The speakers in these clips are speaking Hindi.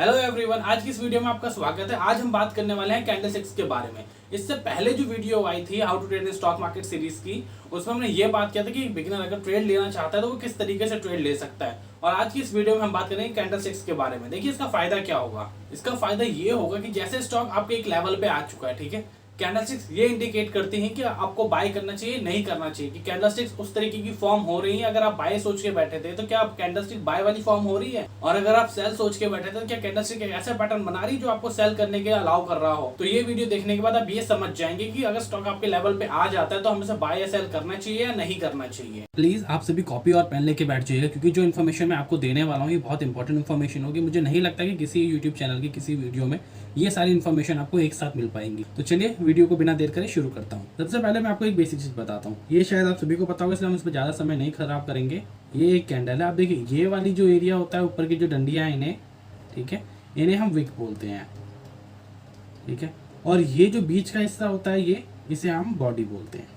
हेलो एवरीवन, आज की इस वीडियो में आपका स्वागत है। आज हम बात करने वाले हैं कैंडलस्टिक्स के बारे में। इससे पहले जो वीडियो आई थी how to trade in stock market series की, उसमें हमने ये बात किया था कि बिगिनर अगर ट्रेड लेना चाहता है तो वो किस तरीके से ट्रेड ले सकता है। और आज की इस वीडियो में हम बात करेंगे कैंडलस्टिक्स के बारे में। देखिए इसका फायदा क्या होगा। इसका फायदा ये होगा कि जैसे स्टॉक आपके एक लेवल पे आ चुका है, ठीक है, कैंडलस्टिक्स ये इंडिकेट करती हैं कि आपको बाय करना चाहिए नहीं करना चाहिए, कि कैंडलस्टिक्स उस तरीके की फॉर्म हो रही है। अगर आप बाय सोच के बैठे थे तो क्या आप कैंडलस्टिक बाय वाली फॉर्म हो रही है, और अगर आप सेल सोच के बैठे थे तो क्या कैंडलस्टिक एक ऐसा पैटर्न बना रही है जो आपको सेल करने के अलाउ कर रहा हो। तो ये वीडियो देखने के बाद आप ये समझ जाएंगे कि अगर स्टॉक आपके लेवल पे आ जाता है तो हमें बाय या सेल करना चाहिए या नहीं करना चाहिए। प्लीज आप सभी कॉपी और पेन लेके बैठ जाइएगा, क्योंकि जो इन्फॉर्मेशन मैं आपको देने वाला हूँ ये बहुत इंपॉर्टेंट इन्फॉर्मेशन होगी। मुझे नहीं लगता कि किसी यूट्यूब चैनल की किसी वीडियो में ये सारी इन्फॉर्मेशन आपको एक साथ मिल पाएंगी। तो चलिए वीडियो को बिना देर करे शुरू करता हूँ। सबसे पहले मैं आपको एक बेसिक चीज बताता हूँ। ये शायद आप सभी को पता होगा, इसलिए हम इस पर ज्यादा समय नहीं खराब करेंगे। ये एक कैंडल है। आप देखिए ये वाली जो एरिया होता है, ऊपर की जो डंडियां हैं इन्हें, ठीक है, इन्हें हम विक बोलते हैं, ठीक है। और ये जो बीच का हिस्सा होता है ये, इसे हम बॉडी बोलते हैं,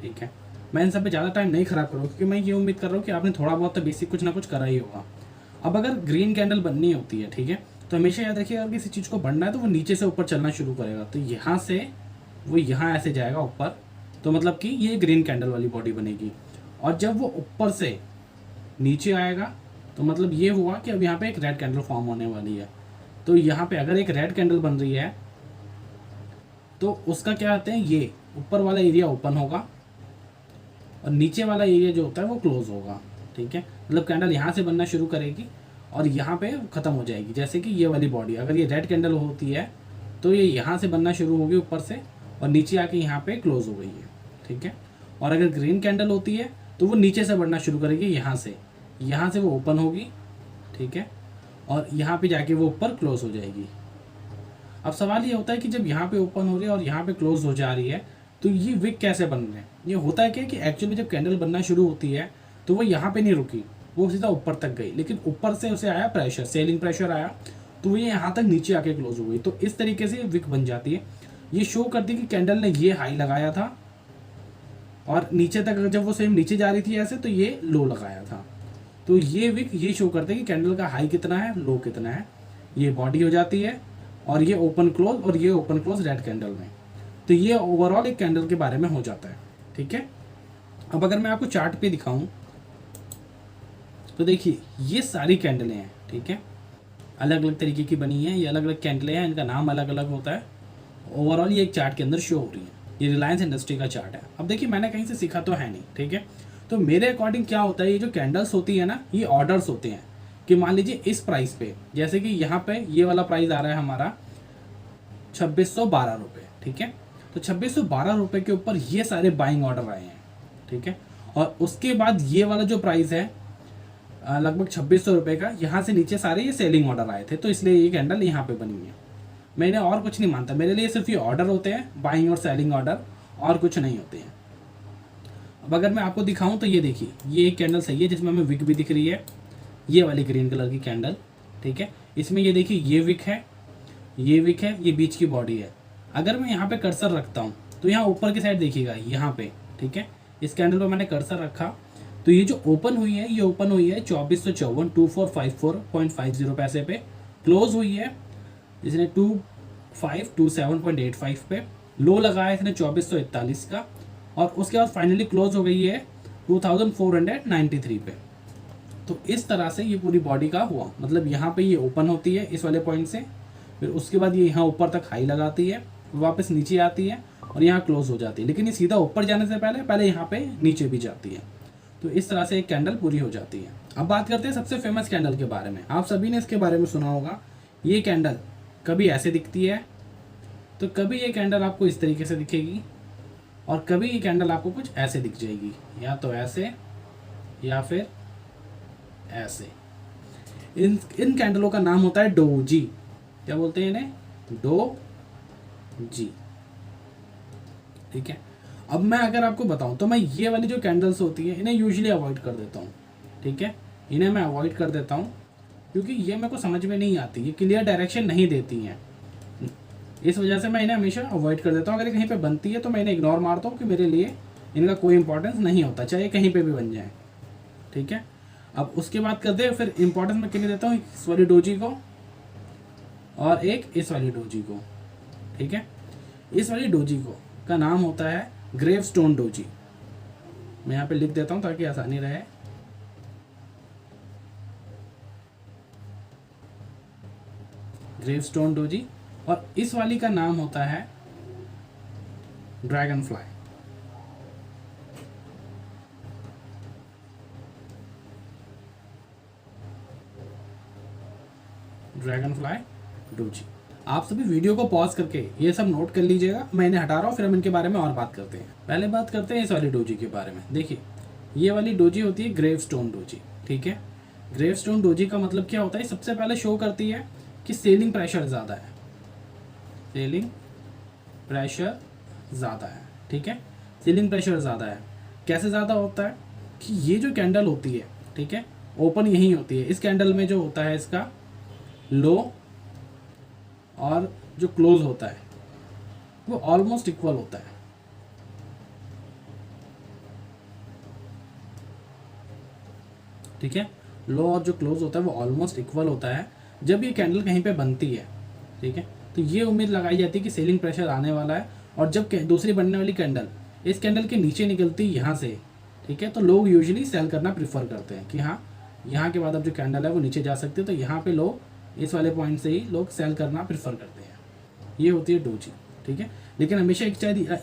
ठीक है। मैं इन सब पे ज़्यादा टाइम नहीं खराब करूँगा, क्योंकि मैं ये उम्मीद कर रहा हूँ कि आपने थोड़ा बहुत तो बेसिक कुछ ना कुछ करा ही होगा। अब अगर ग्रीन कैंडल बननी होती है, ठीक है, तो हमेशा याद रखिए अगर किसी चीज़ को बढ़ना है तो वो नीचे से ऊपर चलना शुरू करेगा। तो यहाँ से वो यहाँ ऐसे जाएगा ऊपर, तो मतलब कि ये ग्रीन कैंडल वाली बॉडी बनेगी। और जब वो ऊपर से नीचे आएगा तो मतलब ये हुआ कि अब यहाँ पे एक रेड कैंडल फॉर्म होने वाली है। तो यहाँ पे अगर एक रेड कैंडल बन रही है तो उसका क्या कहते हैं, ये ऊपर वाला एरिया ओपन होगा और नीचे वाला एरिया जो होता है वो क्लोज होगा, ठीक है। मतलब कैंडल यहाँ से बनना शुरू करेगी और यहाँ पे ख़त्म हो जाएगी। जैसे कि ये वाली बॉडी अगर ये रेड कैंडल होती है तो ये यहाँ से बनना शुरू होगी ऊपर से, और नीचे आके यहाँ पे क्लोज हो गई है, ठीक है। और अगर ग्रीन कैंडल होती है तो वो नीचे से बढ़ना शुरू करेगी, यहाँ से वो ओपन होगी, ठीक है, और यहाँ पे जाके वो ऊपर क्लोज हो जाएगी। अब सवाल ये होता है कि जब यहाँ पे ओपन हो रही है और यहाँ पे क्लोज हो जा रही है तो ये विक कैसे बन रहे हैं। ये होता है क्या कि एक्चुअली जब कैंडल बनना शुरू होती है तो वो यहाँ पे नहीं रुकी, वो सीधा ऊपर तक गई, लेकिन ऊपर से उसे आया प्रेशर, सेलिंग प्रेशर आया, तो ये यहाँ तक नीचे आके क्लोज हो गई। तो इस तरीके से विक बन जाती है। ये शो करती है कि कैंडल ने ये हाई लगाया था और नीचे तक जब वो सेम नीचे जा रही थी ऐसे, तो ये लो लगाया था। तो ये विक ये शो करते हैं कि कैंडल का हाई कितना है, लो कितना है। ये बॉडी हो जाती है और ये ओपन क्लोज, और ये ओपन क्लोज रेड कैंडल में। तो ये ओवरऑल एक कैंडल के बारे में हो जाता है, ठीक है। अब अगर मैं आपको चार्ट पे दिखाऊं तो देखिए ये सारी कैंडलें हैं, ठीक है, अलग अलग तरीके की बनी हैं। ये अलग अलग कैंडलें हैं, इनका नाम अलग अलग होता है। ओवरऑल ये एक चार्ट के अंदर शो हो रही है। ये रिलायंस इंडस्ट्री का चार्ट है। अब देखिए मैंने कहीं से सीखा तो है नहीं, ठीक है। तो मेरे अकॉर्डिंग क्या होता है, ये जो कैंडल्स होती है ना, ये ऑर्डर्स होते हैं कि मान लीजिए इस प्राइस पे, जैसे कि यहाँ पे ये वाला प्राइस आ रहा है हमारा 2612 रुपये, ठीक है। तो 2612 रुपये के ऊपर ये सारे बाइंग ऑर्डर आए हैं, ठीक है। और उसके बाद ये वाला जो प्राइस है लगभग 2600 रुपये का, यहाँ से नीचे सारे ये सेलिंग ऑर्डर आए थे, तो इसलिए ये कैंडल यहाँ पे बनी है। मैं इन्हें और कुछ नहीं मानता, मेरे लिए सिर्फ ये ऑर्डर होते हैं, बाइंग और सेलिंग ऑर्डर, और कुछ नहीं होते हैं। अब अगर मैं आपको दिखाऊं तो ये देखिए ये एक कैंडल सही है जिसमें हमें विक भी दिख रही है, ये वाली ग्रीन कलर की कैंडल, ठीक है। इसमें ये देखिए ये विक है, ये विक है, ये बीच की बॉडी है। अगर मैं यहाँ पे कर्सर रखता हूँ तो यहाँ ऊपर की साइड देखिएगा यहाँ पे, ठीक है, इस कैंडल पर मैंने कर्सर रखा तो ये जो ओपन हुई है, ये ओपन हुई है 2454 2454.50 पैसे पे, क्लोज हुई है इसने 2527.85 पे, लो लगाया इसने 2441 का, और उसके बाद फाइनली क्लोज हो गई है 2493 पे। तो इस तरह से ये पूरी बॉडी का हुआ। मतलब यहाँ पे ये ओपन होती है इस वाले पॉइंट से, फिर उसके बाद ये यहाँ ऊपर तक हाई लगाती है, वापस नीचे आती है और यहाँ क्लोज हो जाती है, लेकिन ये सीधा ऊपर जाने से पहले यहाँ पे नीचे भी जाती है। तो इस तरह से एक कैंडल पूरी हो जाती है। अब बात करते हैं सबसे फेमस कैंडल के बारे में। आप सभी ने इसके बारे में सुना होगा। ये कैंडल कभी ऐसे दिखती है, तो कभी ये कैंडल आपको इस तरीके से दिखेगी, और कभी ये कैंडल आपको कुछ ऐसे दिख जाएगी, या तो ऐसे या फिर ऐसे। इन कैंडलों का नाम होता है डोजी। क्या बोलते हैं इन्हें? डोजी, ठीक है। अब मैं अगर आपको बताऊं तो मैं ये वाली जो कैंडल्स होती है इन्हें यूजुअली अवॉइड कर देता हूँ, ठीक है। इन्हें मैं अवॉइड कर देता हूँ क्योंकि ये मेरे को समझ में नहीं आती, ये क्लियर डायरेक्शन नहीं देती हैं। इस वजह से मैं इन्हें हमेशा अवॉइड कर देता हूँ। अगर कहीं पे बनती है तो मैं इन्हें इग्नोर मारता हूँ कि मेरे लिए इनका कोई इंपॉर्टेंस नहीं होता, चाहे कहीं पे भी बन जाए, ठीक है। अब उसके बाद करते हैं फिर इंपॉर्टेंस मैं किन्हें देता हूँ, इस वाली डोजी को और एक इस वाली डोजी को, ठीक है। इस वाली डोजी को का नाम होता है ग्रेवस्टोन डोजी। मैं यहाँ पे लिख देता हूँ ताकि आसानी रहे। Gravestone doji. और इस वाली का नाम होता है dragon fly. Dragon fly doji. आप सभी वीडियो को पॉज करके ये सब नोट कर लीजिएगा, मैं इन्हें हटा रहा हूँ, फिर हम इनके बारे में और बात करते हैं। पहले बात करते हैं इस वाली डोजी के बारे में। देखिए ये वाली डोजी होती है ग्रेवस्टोन डोजी, ठीक है। ग्रेवस्टोन डोजी का मतलब क्या होता है, सबसे पहले शो करती है कि सेलिंग प्रेशर ज़्यादा है, सेलिंग प्रेशर ज़्यादा है, ठीक है। सेलिंग प्रेशर ज़्यादा है, कैसे ज़्यादा होता है कि ये जो कैंडल होती है, ठीक है, ओपन यही होती है। इस कैंडल में जो होता है इसका लो और जो क्लोज होता है वो ऑलमोस्ट इक्वल होता है, ठीक है। लो और जो क्लोज होता है वो ऑलमोस्ट इक्वल होता है जब ये कैंडल कहीं पे बनती है, ठीक है। तो ये उम्मीद लगाई जाती है कि सेलिंग प्रेशर आने वाला है। और जब दूसरी बनने वाली कैंडल इस कैंडल के नीचे निकलती है यहाँ से, ठीक है, तो लोग यूजुअली सेल करना प्रीफर करते हैं कि हाँ यहाँ के बाद अब जो कैंडल है वो नीचे जा सकती है, तो यहाँ पे लोग इस वाले पॉइंट से ही लोग सेल करना प्रीफर करते हैं। ये होती है डोजी, ठीक है। लेकिन हमेशा एक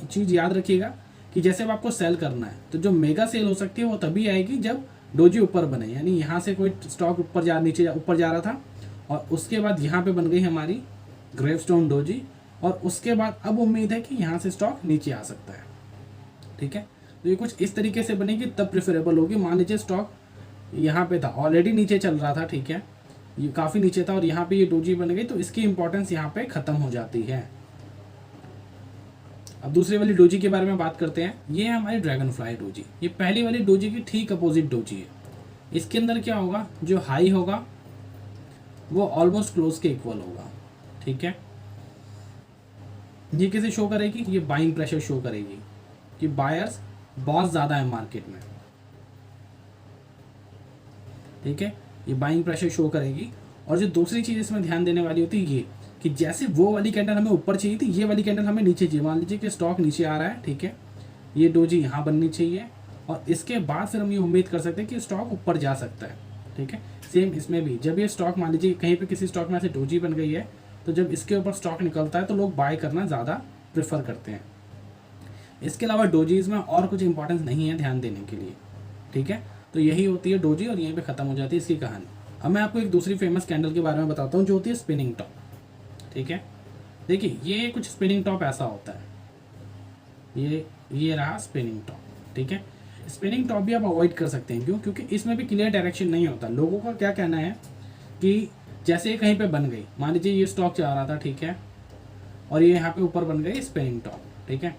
चीज़ याद रखिएगा कि जैसे अब आपको सेल करना है तो जो मेगा सेल हो सकती है वो तभी आएगी जब डोजी ऊपर बने, यानी यहाँ से कोई स्टॉक ऊपर जा रहा था और उसके बाद यहाँ पे बन गई हमारी ग्रेवस्टोन डोजी, और उसके बाद अब उम्मीद है कि यहाँ से स्टॉक नीचे आ सकता है, ठीक है। तो ये कुछ इस तरीके से बनेगी तब प्रेफरेबल होगी। मान लीजिए स्टॉक यहाँ पे था, ऑलरेडी नीचे चल रहा था, ठीक है, ये काफ़ी नीचे था और यहाँ पे ये डोजी बन गई, तो इसकी इंपॉर्टेंस यहाँ पे ख़त्म हो जाती है। अब दूसरी वाली डोजी के बारे में बात करते हैं। ये है हमारी ड्रैगन फ्लाई डोजी। ये पहली वाली डोजी की ठीक अपोजिट डोजी है। इसके अंदर क्या होगा, जो हाई होगा वो ऑलमोस्ट क्लोज के इक्वल होगा, ठीक है। ये कैसे शो करेगी, ये बाइंग प्रेशर शो करेगी कि बायर्स बहुत ज़्यादा है मार्केट में, ठीक है। ये बाइंग प्रेशर शो करेगी। और जो दूसरी चीज़ इसमें ध्यान देने वाली होती है ये कि जैसे वो वाली कैंडल हमें ऊपर चाहिए थी, ये वाली कैंडल हमें नीचे चाहिए। मान लीजिए कि स्टॉक नीचे आ रहा है, ठीक है, ये डोजी यहाँ बननी चाहिए और इसके बाद फिर हम ये उम्मीद कर सकते हैं कि स्टॉक ऊपर जा सकता है, ठीक है। सेम इसमें भी जब ये स्टॉक मान लीजिए कहीं पे किसी स्टॉक में ऐसे डोजी बन गई है, तो जब इसके ऊपर स्टॉक निकलता है तो लोग बाय करना ज़्यादा प्रेफर करते हैं। इसके अलावा डोजीज़ में और कुछ इंपॉर्टेंस नहीं है ध्यान देने के लिए, ठीक है। तो यही होती है डोजी और यहीं पे ख़त्म हो जाती है इसकी कहानी। अब मैं आपको एक दूसरी फेमस कैंडल के बारे में बताता हूँ जो होती है स्पिनिंग टॉप, ठीक है। देखिए ये कुछ स्पिनिंग टॉप ऐसा होता है, ये रहा स्पिनिंग टॉप, ठीक है। स्पिनिंग टॉप भी आप अवॉइड कर सकते हैं, क्यों, क्योंकि इसमें भी क्लियर डायरेक्शन नहीं होता। लोगों का क्या कहना है कि जैसे ये कहीं पे बन गई, मान लीजिए ये स्टॉक जा रहा था, ठीक है, और ये यहाँ पे ऊपर बन गई स्पिनिंग टॉप, ठीक है,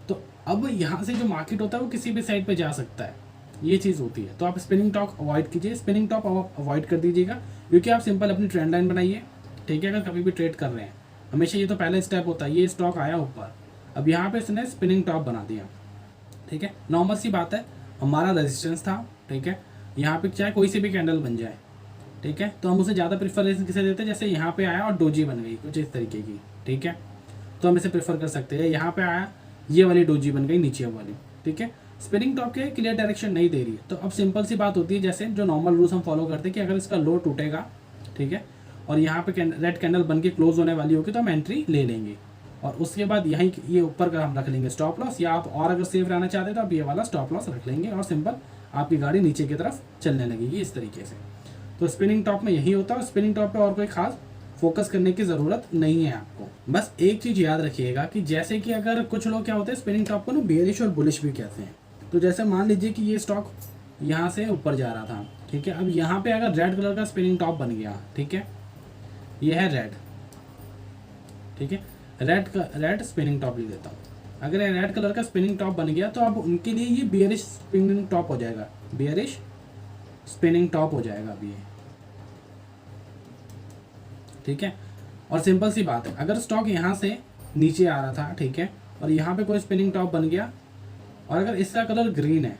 तो अब यहाँ से जो मार्केट होता है वो किसी भी साइड पे जा सकता है, ये चीज़ होती है। तो आप स्पिनिंग टॉप अवॉइड कीजिए, स्पिनिंग टॉप अवॉइड कर दीजिएगा, क्योंकि आप सिंपल अपनी ट्रेंड लाइन बनाइए, ठीक है। अगर कभी भी ट्रेड कर रहे हैं हमेशा ये तो पहला स्टेप होता है, ये स्टॉक आया ऊपर, अब यहाँ पे इसने स्पिनिंग टॉप बना दिया, ठीक है। नॉर्मल सी बात है, हमारा रेजिस्टेंस था, ठीक है, यहाँ पे चाहे कोई सी भी कैंडल बन जाए, ठीक है, तो हम उसे ज़्यादा प्रेफरेंस किसे देते हैं, जैसे यहाँ पे आया और डोजी बन गई कुछ इस तरीके की, ठीक है, तो हम इसे प्रेफर कर सकते हैं। यहाँ पे आया ये वाली डोजी बन गई नीचे वाली, ठीक है। स्पिनिंग टॉप के क्लियर डायरेक्शन नहीं दे रही है, तो अब सिंपल सी बात होती है, जैसे जो नॉर्मल रूल्स हम फॉलो करते हैं कि अगर इसका लो टूटेगा, ठीक है, और यहाँ पे रेड कैंडल बन के क्लोज होने वाली होगी तो हम एंट्री ले लेंगे, और उसके बाद यहीं ये ऊपर का हम रख लेंगे स्टॉप लॉस, या आप और अगर सेफ रहना चाहते हैं तो आप ये वाला स्टॉप लॉस रख लेंगे और सिंपल आपकी गाड़ी नीचे की तरफ चलने लगेगी इस तरीके से। तो स्पिनिंग टॉप में यही होता है, स्पिनिंग टॉप पे और कोई खास फोकस करने की ज़रूरत नहीं है आपको। बस एक चीज़ याद रखिएगा कि जैसे कि अगर कुछ लोग क्या होते हैं स्पिनिंग टॉप को ना बेयरिश और बुलिश भी कहते हैं। तो जैसे मान लीजिए कि ये स्टॉक यहाँ से ऊपर जा रहा था, ठीक है, अब यहाँ पे अगर रेड कलर का स्पिनिंग टॉप बन गया, ठीक है, ये है रेड, ठीक है, रेड स्पिनिंग टॉप लिख देता हूँ। अगर ये रेड कलर का स्पिनिंग टॉप बन गया तो अब उनके लिए ये बियरिश स्पिनिंग टॉप हो जाएगा, बियरिश स्पिनिंग टॉप हो जाएगा अभी ये, ठीक है। और सिंपल सी बात है, अगर स्टॉक यहाँ से नीचे आ रहा था, ठीक है, और यहाँ पे कोई स्पिनिंग टॉप बन गया और अगर इसका कलर ग्रीन है,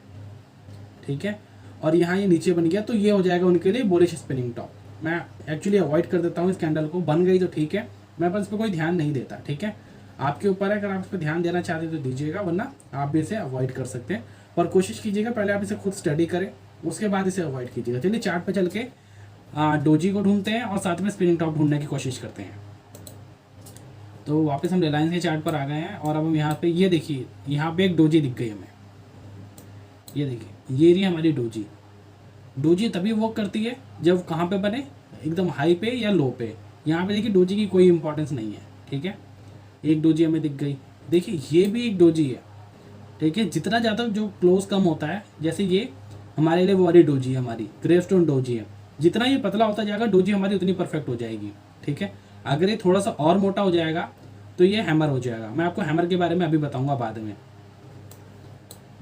ठीक है, और यहाँ ये नीचे बन गया तो ये हो जाएगा उनके लिए बुलिश स्पिनिंग टॉप, मैं एक्चुअली अवॉइड कर देता हूँ इस कैंडल को। बन गई तो ठीक है, मैं बस इस पर कोई ध्यान नहीं देता, ठीक है। आपके ऊपर है, अगर आप इस पर ध्यान देना चाहते हैं तो दीजिएगा, वरना आप भी इसे अवॉइड कर सकते हैं। पर कोशिश कीजिएगा पहले आप इसे खुद स्टडी करें, उसके बाद इसे अवॉइड कीजिएगा। चलिए चार्ट पर चल के डोजी को ढूंढते हैं और साथ में स्पिनिंग टॉप ढूंढने की कोशिश करते हैं। तो वापस हम रिलायंस के चार्ट पर आ गए हैं और अब हम यहाँ पे ये देखिए, यहाँ पे एक डोजी दिख गई हमें। ये देखिए, ये रही हमारी डोजी। डोजी तभी वर्क करती है जब कहाँ पे बने, एकदम हाई पे या लो पे। यहाँ पे देखिए डोजी की कोई इंपॉर्टेंस नहीं है, ठीक है। एक डोजी हमें दिख गई, देखिए ये भी एक डोजी है, ठीक है। जितना ज़्यादा जो क्लोज कम होता है, जैसे ये हमारे लिए वो वाली डोजी है, हमारी ग्रेवस्टोन डोजी है, जितना ये पतला होता जाएगा डोजी हमारी उतनी परफेक्ट हो जाएगी, ठीक है। अगर ये थोड़ा सा और मोटा हो जाएगा तो ये हैमर हो जाएगा। मैं आपको हैमर के बारे में अभी बताऊंगा बाद में।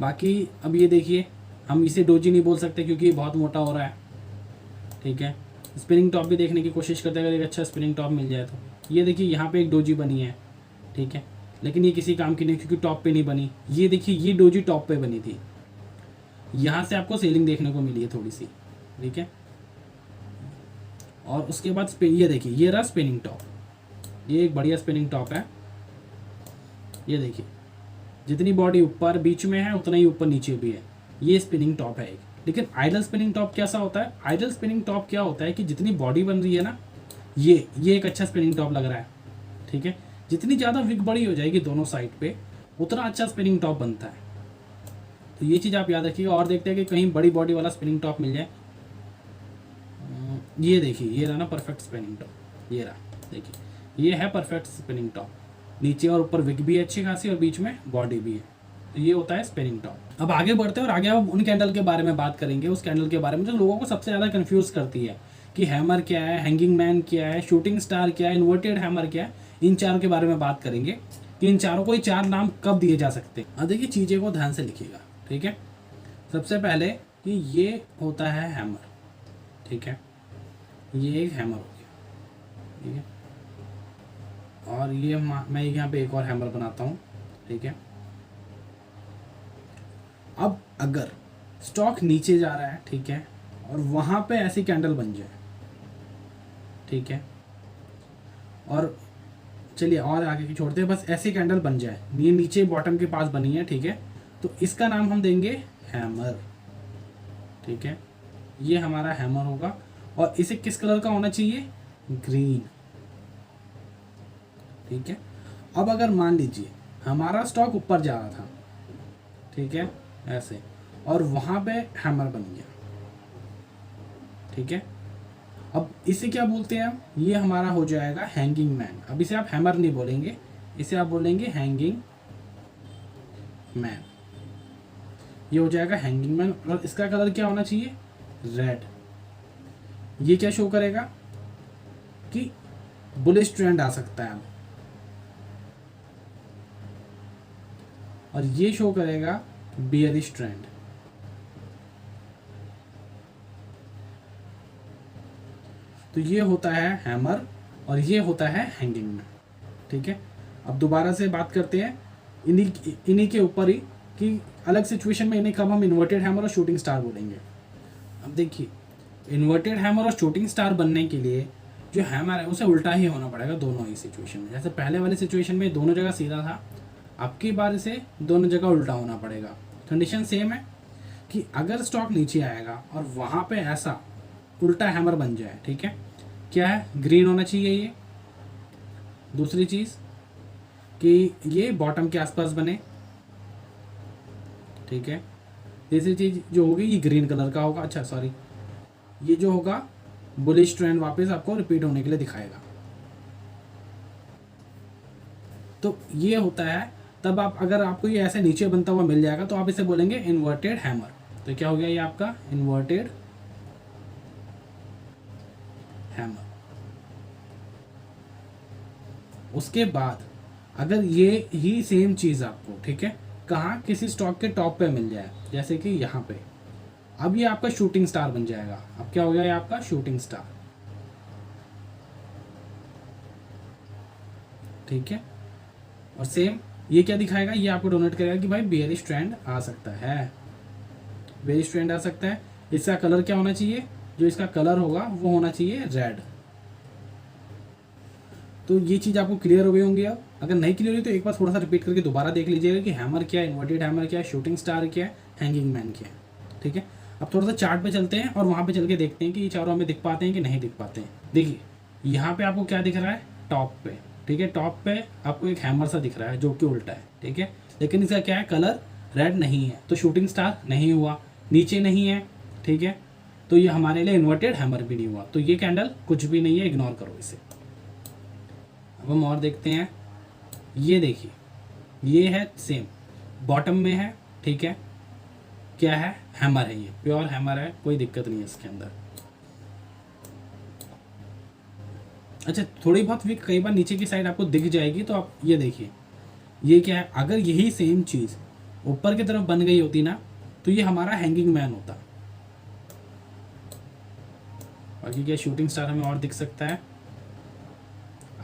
बाकी अब ये देखिए, हम इसे डोजी नहीं बोल सकते क्योंकि ये बहुत मोटा हो रहा है, ठीक है। स्पिनिंग टॉप भी देखने की कोशिश करते हैं, अगर एक अच्छा स्पिनिंग टॉप मिल जाए तो। ये देखिए यहाँ पे एक डोजी बनी है, ठीक है, लेकिन ये किसी काम की नहीं क्योंकि टॉप पे नहीं बनी। ये देखिए ये डोजी टॉप पे बनी थी, यहाँ से आपको सेलिंग देखने को मिली है थोड़ी सी, ठीक है। और उसके बाद ये देखिए, ये रहा स्पिनिंग टॉप, ये एक बढ़िया स्पिनिंग टॉप है। ये देखिए जितनी बॉडी ऊपर बीच में है उतना ही ऊपर नीचे भी है, ये स्पिनिंग टॉप है एक। लेकिन आइडल स्पिनिंग टॉप कैसा होता है? आइडल स्पिनिंग टॉप क्या होता है कि जितनी बॉडी बन रही है ना, ये एक अच्छा स्पिनिंग टॉप लग रहा है, ठीक है। जितनी ज़्यादा विग बड़ी हो जाएगी दोनों साइड पे, उतना अच्छा स्पिनिंग टॉप बनता है। तो ये चीज़ आप याद रखिएगा। और देखते हैं कि कहीं बड़ी बॉडी वाला स्पिनिंग टॉप मिल जाए। ये देखिए, ये रहा ना परफेक्ट स्पिनिंग टॉप, ये रहा, देखिए ये है परफेक्ट स्पिनिंग टॉप। नीचे और ऊपर विग भी है अच्छी खासी और बीच में बॉडी भी है, तो ये होता है स्पिनिंग टॉप। अब आगे बढ़ते हैं और आगे अब उन कैंडल के बारे में बात करेंगे, उस कैंडल के बारे में जो लोगों को सबसे ज़्यादा कंफ्यूज करती है कि हैमर क्या है, हैंगिंग मैन क्या है, शूटिंग स्टार क्या है, इन्वर्टेड हैमर क्या है। इन चारों के बारे में बात करेंगे कि इन चारों को ही चार नाम कब दिए जा सकते हैं। अब देखिए चीज़ें को ध्यान से लिखिएगा, ठीक है। सबसे पहले कि ये होता है हैमर, ठीक है, ये एक हैमर हो गया, ठीक है। और ये मैं यहाँ पे एक और हैमर बनाता हूँ, ठीक है। अब अगर स्टॉक नीचे जा रहा है, ठीक है, और वहाँ पे ऐसी कैंडल बन जाए, ठीक है, और चलिए और आगे की छोड़ते हैं, बस ऐसी कैंडल बन जाए, ये नीचे बॉटम के पास बनी है, ठीक है, तो इसका नाम हम देंगे हैमर, ठीक है। ये हमारा हैमर होगा और इसे किस कलर का होना चाहिए? ग्रीन, ठीक है। अब अगर मान लीजिए हमारा स्टॉक ऊपर जा रहा था, ठीक है, ऐसे, और वहाँ पे हैमर बन गया, ठीक है। अब इसे क्या बोलते हैं हम? ये हमारा हो जाएगा हैंगिंग मैन। अब इसे आप हैमर नहीं बोलेंगे, इसे आप बोलेंगे हैंगिंग मैन। ये हो जाएगा हैंगिंग मैन और इसका कलर क्या होना चाहिए? रेड। ये क्या शो करेगा कि बुलिश ट्रेंड आ सकता है अब, और ये शो करेगा बियरिश ट्रेंड। तो ये होता है हैमर और ये होता है हैंगिंग मैन, ठीक है। अब दोबारा से बात करते हैं इन्हीं के ऊपर ही कि अलग सिचुएशन में इन्हें कब हम इन्वर्टेड हैमर और शूटिंग स्टार बोलेंगे। अब देखिए, इन्वर्टेड हैमर और शूटिंग स्टार बनने के लिए जो हैमर है उसे उल्टा ही होना पड़ेगा दोनों ही सिचुएशन में। जैसे पहले वाली सिचुएशन में दोनों जगह सीधा था, अब की बार इसे दोनों जगह उल्टा होना पड़ेगा। कंडीशन सेम है कि अगर स्टॉक नीचे आएगा और वहाँ पे ऐसा उल्टा हैमर बन जाए, ठीक है, क्या है? ग्रीन होना चाहिए ये। दूसरी चीज़ कि ये बॉटम के आसपास बने, ठीक है। तीसरी चीज़ जो होगी ये ग्रीन कलर का होगा। अच्छा सॉरी, ये जो होगा बुलिश ट्रेंड वापस आपको रिपीट होने के लिए दिखाएगा। तो ये होता है, तब आप अगर आपको ये ऐसे नीचे बनता हुआ मिल जाएगा तो आप इसे बोलेंगे इन्वर्टेड हैमर। तो क्या हो गया ये आपका इन्वर्टेड हैमर। उसके बाद अगर ये ही सेम चीज़ आपको, ठीक है, कहाँ किसी स्टॉक के टॉप पे मिल जाए, जैसे कि यहाँ पे, अब ये आपका शूटिंग स्टार बन जाएगा। अब क्या हो गया ये आपका शूटिंग स्टार, ठीक है। और सेम ये क्या दिखाएगा? ये आपको डोनेट करेगा कि भाई बेयरिश ट्रेंड आ सकता है, बेयरिश ट्रेंड आ सकता है। इसका कलर क्या होना चाहिए? जो इसका कलर होगा वो होना चाहिए रेड। तो ये चीज़ आपको क्लियर हो गई होंगी। अब अगर नहीं क्लियर हुई तो एक बार थोड़ा सा रिपीट करके दोबारा देख लीजिएगा कि हैमर क्या है, इन्वर्टेड हैमर क्या है, शूटिंग स्टार क्या है, हैंगिंग मैन क्या है। ठीक है, अब थोड़ा सा चार्ट पे चलते हैं और वहाँ पे चल के देखते हैं कि ये चारों हमें दिख पाते हैं कि नहीं दिख पाते हैं। देखिए यहाँ पे आपको क्या दिख रहा है टॉप पे, ठीक है, टॉप पे आपको एक हैमर सा दिख रहा है जो कि उल्टा है, ठीक है, लेकिन इसका क्या है कलर रेड नहीं है, तो शूटिंग स्टार नहीं हुआ, नीचे नहीं है, ठीक है, तो ये हमारे लिए इन्वर्टेड हैमर भी नहीं हुआ, तो ये कैंडल कुछ भी नहीं है, इग्नोर करो इसे। अब हम और देखते हैं, ये देखिए ये है सेम बॉटम में है, ठीक है, क्या है हैमर है, ये प्योर हैमर है, कोई दिक्कत नहीं है इसके अंदर। अच्छा थोड़ी बहुत विक कई बार नीचे की साइड आपको दिख जाएगी, तो आप ये देखिए ये क्या है, अगर यही सेम चीज़ ऊपर की तरफ बन गई होती ना तो ये हमारा हैंगिंग मैन होता। बाकी क्या शूटिंग स्टार हमें और दिख सकता है।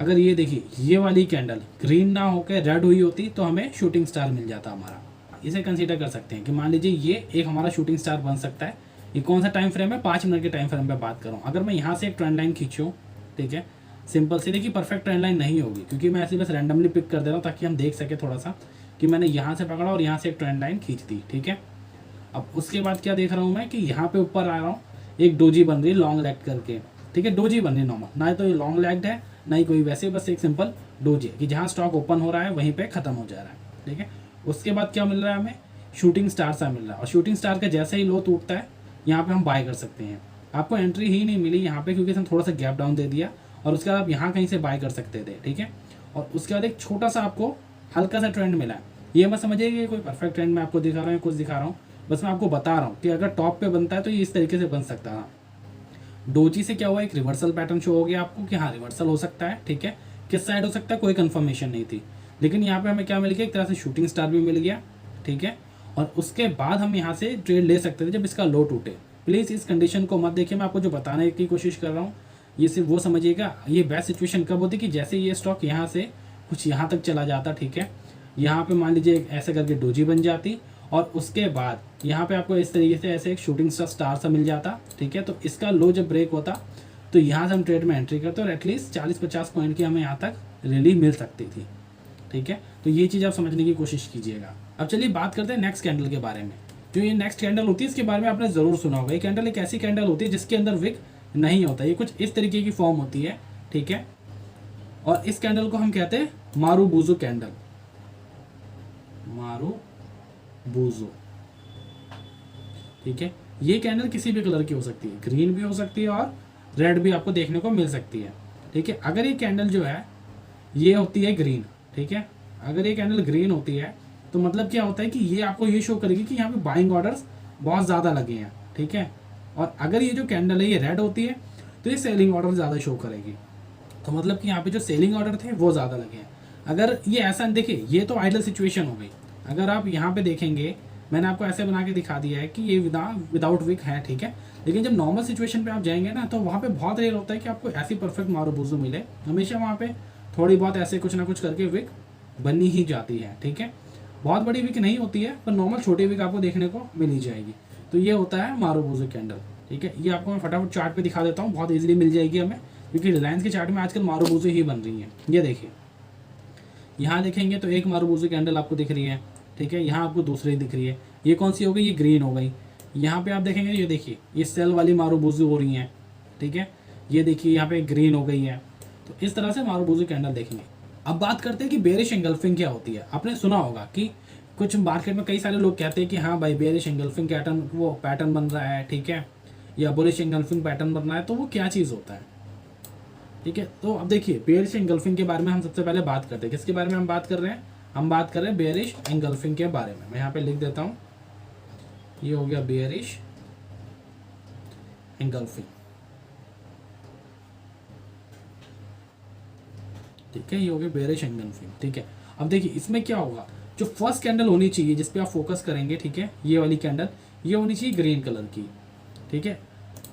अगर ये देखिए ये वाली कैंडल ग्रीन ना होकर रेड हुई होती तो हमें शूटिंग स्टार मिल जाता हमारा। इसे कंसीडर कर सकते हैं कि मान लीजिए ये एक हमारा शूटिंग स्टार बन सकता है। ये कौन सा टाइम फ्रेम है, 5 मिनट के टाइम फ्रेम पे बात कर रहा हूँ। अगर मैं यहाँ से एक ट्रेंड लाइन खींचूँ, ठीक है, सिंपल से, देखिए परफेक्ट ट्रेंड लाइन नहीं होगी क्योंकि मैं ऐसे बस रैंडमली पिक कर दे रहा हूँ ताकि हम देख सके थोड़ा सा कि मैंने यहाँ से पकड़ा और यहाँ से एक ट्रेंड लाइन खींच दी, ठीक है। अब उसके बाद क्या देख रहा हूँ मैं कि यहाँ पे ऊपर आ रहा हूँ, एक डोजी बन रही है लॉन्ग लेग करके, ठीक है, डोजी बन रही है नॉर्मल, ना तो ये लॉन्ग लेग्ड है ना ही कोई वैसे, बस एक सिंपल डोजी है कि जहाँ स्टॉक ओपन हो रहा है वहीं पे खत्म हो जा रहा है, ठीक है। उसके बाद क्या मिल रहा है हमें, शूटिंग स्टार सा मिल रहा है, और शूटिंग स्टार का जैसे ही लो टूटता है यहाँ पे हम बाय कर सकते हैं। आपको एंट्री ही नहीं मिली यहाँ पे क्योंकि हम थोड़ा सा गैप डाउन दे दिया, और उसके बाद आप यहाँ कहीं से बाय कर सकते थे, ठीक है। और उसके बाद एक छोटा सा आपको हल्का सा ट्रेंड मिला है, ये मत समझिए कि कोई परफेक्ट ट्रेंड मैं आपको दिखा रहा हूँ, कुछ दिखा रहा हूँ, बस मैं आपको बता रहा हूँ कि अगर टॉप पे बनता है तो ये इस तरीके से बन सकता है। डोजी से क्या हुआ, एक रिवर्सल पैटर्न शो हो गया आपको कि हाँ रिवर्सल हो सकता है, ठीक है, किस साइड हो सकता है कोई कंफर्मेशन नहीं थी, लेकिन यहाँ पे हमें क्या मिल गया, एक तरह से शूटिंग स्टार भी मिल गया, ठीक है। और उसके बाद हम यहाँ से ट्रेड ले सकते थे जब इसका लो टूटे। प्लीज़ इस कंडीशन को मत देखिए, मैं आपको जो बताने की कोशिश कर रहा हूँ ये सिर्फ वो समझिएगा। ये बेस्ट सिचुएशन कब होती है कि जैसे ये स्टॉक यहाँ से कुछ यहाँ तक चला जाता, ठीक है, यहाँ पे मान लीजिए ऐसे करके डोजी बन जाती, और उसके बाद यहाँ पे आपको इस तरीके से ऐसे एक शूटिंग स्टार सा मिल जाता, ठीक है। तो इसका लो जब ब्रेक होता तो यहाँ से हम ट्रेड में एंट्री करते और एटलीस्ट 40-50 पॉइंट की हमें यहाँ तक रिलीफ मिल सकती थी, ठीक है। तो ये चीज़ आप समझने की कोशिश कीजिएगा। अब चलिए बात करते हैं नेक्स्ट कैंडल के बारे में। जो ये नेक्स्ट कैंडल होती है इसके बारे में आपने ज़रूर सुना होगा। ये कैंडल एक ऐसी कैंडल होती है जिसके अंदर विक नहीं होता, ये कुछ इस तरीके की फॉर्म होती है, ठीक है। और इस कैंडल को हम कहते हैं मारुबुजु कैंडल, मारुबुजु, ठीक है। ये कैंडल किसी भी कलर की हो सकती है, ग्रीन भी हो सकती है और रेड भी आपको देखने को मिल सकती है, ठीक है। अगर ये कैंडल जो है ये होती है ग्रीन, ठीक है, अगर ये कैंडल ग्रीन होती है तो मतलब क्या होता है कि ये आपको ये शो करेगी कि यहाँ पे बाइंग ऑर्डर्स बहुत ज़्यादा लगे हैं, ठीक है। और अगर ये जो कैंडल है ये रेड होती है तो ये सेलिंग ऑर्डर ज़्यादा शो करेगी, तो मतलब कि यहाँ पे जो सेलिंग ऑर्डर थे वो ज़्यादा लगे हैं। अगर ये ऐसा देखिए, ये तो आइडल सिचुएशन हो गई। अगर आप यहाँ पे देखेंगे, मैंने आपको ऐसे बना के दिखा दिया है कि ये विदाउट विक है, ठीक है, लेकिन जब नॉर्मल सिचुएशन पे आप जाएंगे ना तो वहाँ पे बहुत रेयर होता है कि आपको ऐसी परफेक्ट मारुबुजु मिले। हमेशा वहाँ पे थोड़ी बहुत ऐसे कुछ ना कुछ करके विक बनी ही जाती है, ठीक है। बहुत बड़ी विक नहीं होती है पर नॉर्मल छोटी विक आपको देखने को मिल ही जाएगी। तो ये होता है मारुबुजु कैंडल, ठीक है। ये आपको मैं फटाफट चार्ट पे दिखा देता हूँ, बहुत ईजिली मिल जाएगी हमें, क्योंकि रिलायंस के चार्ट में आजकल मारुबुजु ही बन रही है। ये देखिए, यहाँ देखेंगे तो एक मारुबुजु कैंडल आपको दिख रही है, ठीक है, यहाँ आपको दूसरी दिख रही है। ये कौन सी हो गई, ये ग्रीन हो गई। यहाँ पे आप देखेंगे, ये देखिए ये सेल वाली मारुबुजु हो रही हैं, ठीक है। ये देखिए यहाँ पे ग्रीन हो गई है। तो इस तरह से मारुबुजु कैंडल देखेंगे। अब बात करते हैं कि बेरिश एंगल्फिंग क्या होती है। आपने सुना होगा कि कुछ मार्केट में कई सारे लोग कहते हैं कि हाँ भाई बेरिश एंगल्फिंग पैटर्न बन रहा है, ठीक है, या बुलिश एंगल्फिंग पैटर्न बन रहा है, तो वो क्या चीज़ होता है, ठीक है। तो अब देखिए बेरिश एंगल्फिंग के बारे में हम सबसे पहले बात करते हैं। किसके बारे में हम बात कर रहे हैं, हम बात कर रहे हैं बेरिश एंगल्फिंग के बारे में। मैं यहाँ पे लिख देता हूँ, ये हो गया बेरिश एंगल्फिंग, ठीक है, ये हो गया बेरिश एंगल्फिंग, ठीक है। अब देखिए इसमें क्या होगा, जो फर्स्ट कैंडल होनी चाहिए जिस पे आप फोकस करेंगे, ठीक है, ये वाली कैंडल ये होनी चाहिए ग्रीन कलर की, ठीक है,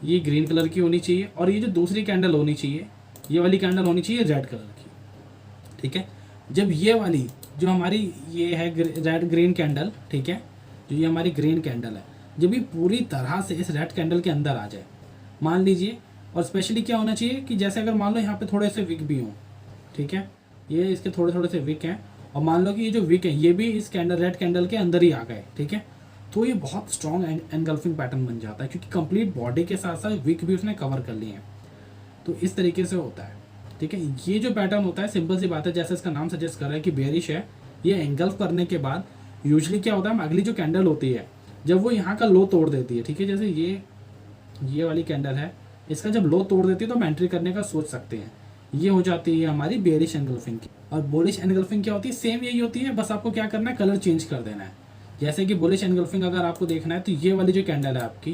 ये ग्रीन कलर की होनी चाहिए। और ये जो दूसरी कैंडल होनी चाहिए, ये वाली कैंडल होनी चाहिए रेड कलर की, ठीक है। जब ये वाली जो हमारी ये है रेड ग्रीन कैंडल, ठीक है, जो ये हमारी ग्रीन कैंडल है, जब ये पूरी तरह से इस रेड कैंडल के अंदर आ जाए, मान लीजिए। और स्पेशली क्या होना चाहिए कि जैसे अगर मान लो यहाँ पे थोड़े से विक भी हों, ठीक है, ये इसके थोड़े थोड़े से विक हैं, और मान लो कि ये जो विक है ये भी इस कैंडल रेड कैंडल के अंदर ही आ गए, ठीक है, तो ये बहुत स्ट्रॉन्ग एनगल्फिंग पैटर्न बन जाता है, क्योंकि कंप्लीट बॉडी के साथ साथ विक भी उसने कवर कर लिए हैं। तो इस तरीके से होता है, ठीक है। ये जो पैटर्न होता है, सिंपल सी बात है, जैसे इसका नाम सजेस्ट कर रहा है कि बेयरिश है, ये एंगल्फ करने के बाद यूजुअली क्या होता है, अगली जो कैंडल होती है जब वो यहाँ का लो तोड़ देती है, ठीक है, जैसे ये वाली कैंडल है, इसका जब लो तोड़ देती है तो हम एंट्री करने का सोच सकते हैं। ये हो जाती है हमारी बेयरिश एनगल्फिंग की। और बुलिश एनगल्फिंग क्या होती है, सेम यही होती है, बस आपको क्या करना है, कलर चेंज कर देना है। जैसे कि बुलिश एनगल्फिंग अगर आपको देखना है तो ये वाली जो कैंडल है आपकी,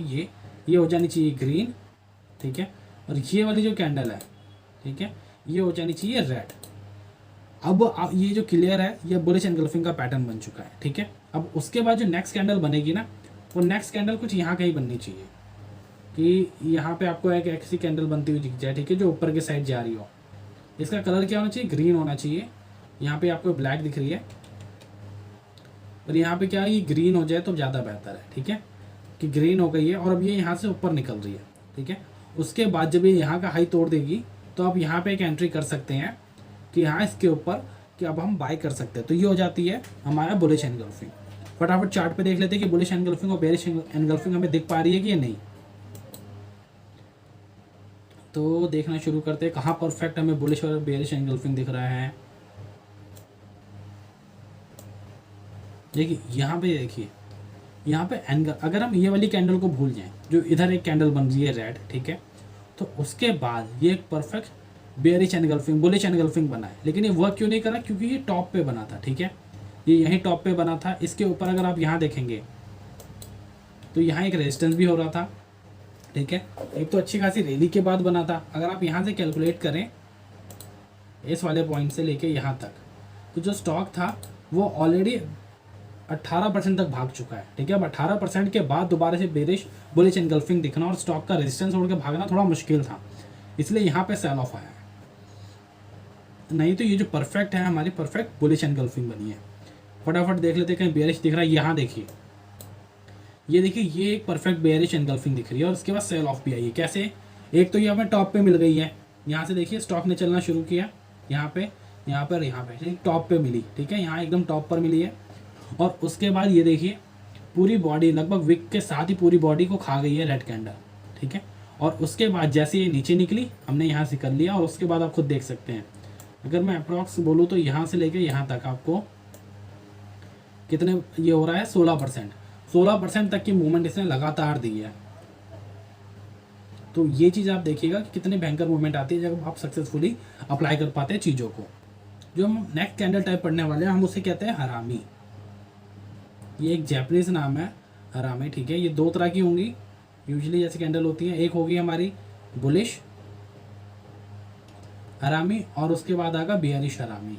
ये हो जानी चाहिए ग्रीन, ठीक है, और ये वाली जो कैंडल है, ठीक है, ये हो जानी चाहिए रेड। अब ये जो क्लियर है, ये बुलिश एनगल्फिंग का पैटर्न बन चुका है, ठीक है। अब उसके बाद जो नेक्स्ट कैंडल बनेगी ना, वो नेक्स्ट कैंडल कुछ यहाँ कहीं बननी चाहिए कि यहाँ पे आपको एक ऐसी कैंडल बनती हुई दिख जाए, ठीक है, जो ऊपर के साइड जा रही हो। इसका कलर क्या होना चाहिए, ग्रीन होना चाहिए। यहाँ पे आपको ब्लैक दिख रही है, और यहाँ पे क्या है, ये ग्रीन हो जाए तो ज़्यादा बेहतर है, ठीक है, कि ग्रीन हो गई है और अब ये यहाँ से ऊपर निकल रही है, ठीक है। उसके बाद जब ये यहाँ का हाई तोड़ देगी तो आप यहाँ पे एक एंट्री कर सकते हैं कि यहाँ इसके ऊपर कि अब हम बाय कर सकते हैं। तो ये हो जाती है हमारा बुलिश एनगल्फिंग। फटाफट चार्ट पे देख लेते हैं कि बुलिश एनगल्फिंग और बेयरिश एनगल्फिंग हमें दिख पा रही है कि नहीं। तो देखना शुरू करते हैं कहाँ परफेक्ट हमें बुलिश और बेयरिश एनगल्फिंग दिख रहा है। देखिए यहाँ पे, देखिए यहाँ पे एंगल, अगर हम ये वाली कैंडल को भूल जाएं, जो इधर एक कैंडल बन रही है रेड, ठीक है, तो उसके बाद ये एक perfect bearish engulfing, bullish engulfing बना है। लेकिन ये वर्क क्यों नहीं करा, क्योंकि ये टॉप पे बना था, ठीक है, ये यहीं टॉप पे बना था। इसके ऊपर अगर आप यहाँ देखेंगे तो यहाँ एक रेजिस्टेंस भी हो रहा था, ठीक है, एक तो अच्छी खासी रैली के बाद बना था। अगर आप यहाँ से कैलकुलेट करें इस वाले पॉइंट से लेके यहाँ तक, तो जो स्टॉक था वो ऑलरेडी 18% तक भाग चुका है, ठीक है। अब 18% के बाद दोबारा से बेरिश बुलिश एनगल्फिंग दिखना और स्टॉक का रेजिस्टेंस छोड़ के भागना थोड़ा मुश्किल था, इसलिए यहाँ पे सेल ऑफ आया है। नहीं तो ये जो परफेक्ट है, हमारी परफेक्ट बुलिश एनगल्फिंग बनी है। फटाफट देख लेते हैं कहीं बेरिश दिख रहा है। यहाँ देखिए, ये देखिए, ये एक परफेक्ट बेरिश एनगल्फिंग दिख रही है और उसके बाद सेल ऑफ भी आई है। कैसे, एक तो ये हमें टॉप पे मिल गई है, यहाँ से देखिए स्टॉक ने चलना शुरू किया, यहाँ पे, यहाँ पर, यहाँ पे टॉप पे मिली, ठीक है, यहाँ एकदम टॉप पर मिली है। और उसके बाद ये देखिए पूरी बॉडी लगभग विक के साथ ही पूरी बॉडी को खा गई है रेड कैंडल, ठीक है। और उसके बाद जैसे ये नीचे निकली, हमने यहाँ से कर लिया, और उसके बाद आप खुद देख सकते हैं, अगर मैं अप्रॉक्स बोलूँ तो यहाँ से लेके यहाँ तक आपको कितने ये हो रहा है, 16% तक की मूवमेंट इसने लगातार दी है। तो ये चीज़ आप देखिएगा कि कितने भयंकर मूवमेंट आती है जब आप सक्सेसफुली अप्लाई कर पाते हैं चीज़ों को। जो हम नेक्स्ट कैंडल टाइप पढ़ने वाले हैं, हम उसे कहते हैं हरामी। ये एक जैपनीज नाम है, हरामी, ठीक है। ये दो तरह की होंगी यूजुअली जैसे कैंडल होती है, एक होगी हमारी बुलिश हरामी और उसके बाद आएगा बेयरिश हरामी,